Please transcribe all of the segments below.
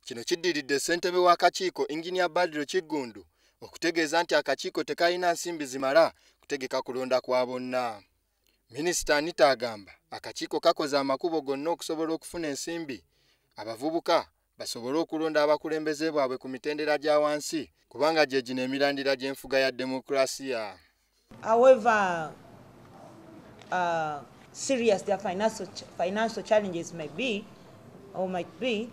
Kino kiddiridde ssentebe w'akakiiko Engineer Badru Kiggundu okutegeeza nti akakiiko tekalina nsimbi zimala kutegeka kulonda kwa bonna. Minisita Anite agamba akakiiko kakoze amakubo gonna okusobola okufuna ensimbi abavubuka basobole okulonda abakulembeze baabwe ku mitendera gya wansi kubanga gye gino emirandira gy'enfuga ya demokrasiya. However serious their financial challenges may be or might be,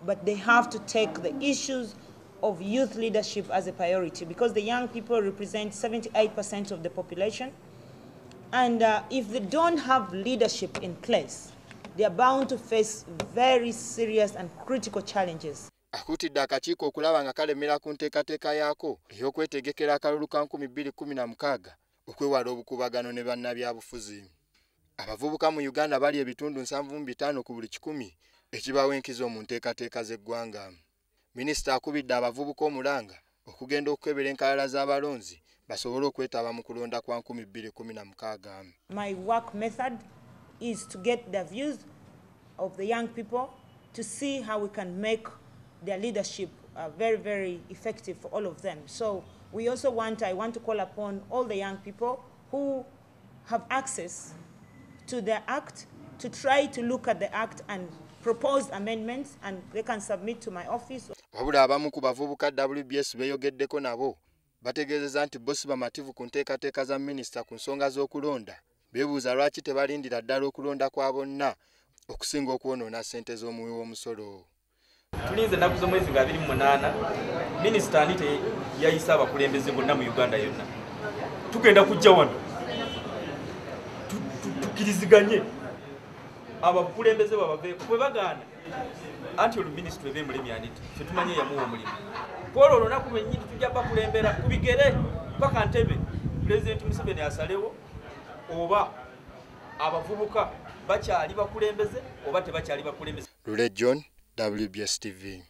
but they have to take the issues of youth leadership as a priority because the young people represent 78% of the population. And if they don't have leadership in place, they are bound to face very serious and critical challenges. Akutidde akakiiko okulaba nga kalemera ku nteekateeka yaako ey'okwetegekera akalulu ka 2016 okwewala obukubagano ne bannabyabufuzi. Abavubuka mu Uganda bali ebitundu 75 ku buli 100 ekibawa enkizo mu nteekateeka z'eggwanga. Minisita akubidde abavubuka omulanga okugenda okukebera enkalala z'abalonzi basobole okwetaba mu kulonda kwa 2016. My work method is to get the views of the young people to see how we can make their leadership very, very effective for all of them. So we also I want to call upon all the young people who have access to the Act to try to look at the Act and propose amendments, and they can submit to my office. Wabula abamu ku bavubuka WBS beeyogeddeko nabo bategeezezza nti bo si bamativu ku nteekateeka za minisita ku nsonga z'okulonda. Beebuuza lwaki tebalindira ddala okulonda kwa bonna okusinga okwonoona ssente z'omuwi w'omusolo. Tulinze ennaku z'omwezi nga 28 Minisita Anite yayisa abakulembeze bonna mu Uganda yonna. Tugenda kujja wano tukiriziganye abakulembeze babaveeko bwe bagaana anti oluminisita ebe mulemi Anite ffe tumanye yamuwa omulimu kwolwo olunaku lwennyini tujja bakulembera ku bigere paka Ntebe Pulezidenti Museveni asalewo oba abavubuka bakyali bakulembeze oba tebakyali bakulembeze. Lule John, WBS TV.